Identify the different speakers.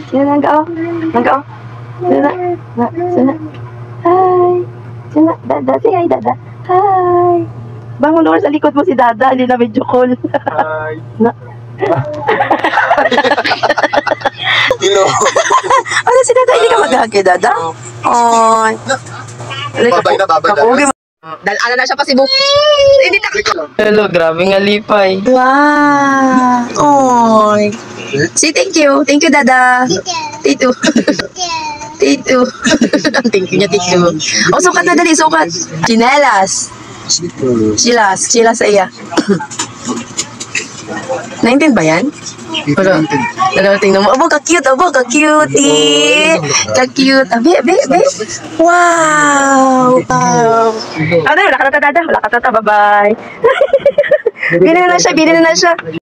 Speaker 1: Yan, nangga, oh. Nangga, oh. Sina. Sina. Hi. Sina. Dada. Say hi, Dada. Hi. Bangon doon sa likod mo si Dada. Hindi na medyo cool.
Speaker 2: Hi.
Speaker 1: Na.
Speaker 2: Hello.
Speaker 1: Ano si Dada? Hindi ka mag-hug kay Dada? Oy.
Speaker 2: Babay na, babay na.
Speaker 1: Dalaan na siya pa si Buk. Hindi na.
Speaker 3: Hello, grabe nga lipay.
Speaker 1: Wow. Oy. Say thank you. Thank you, Dada. Tito. Tito. Thank you niya, Tito. O, sukat na dali, sukat. Chinelas. Chilas. Chilas sa iya. 19 ba yan? Wala. Tingnan mo. Abo, ka-cute. Abo, ka-cutie. Ka-cute. Abe. Wow. Wow. Ano, wala ka na, Dada. Wala ka na, Bye-bye. Bili na siya.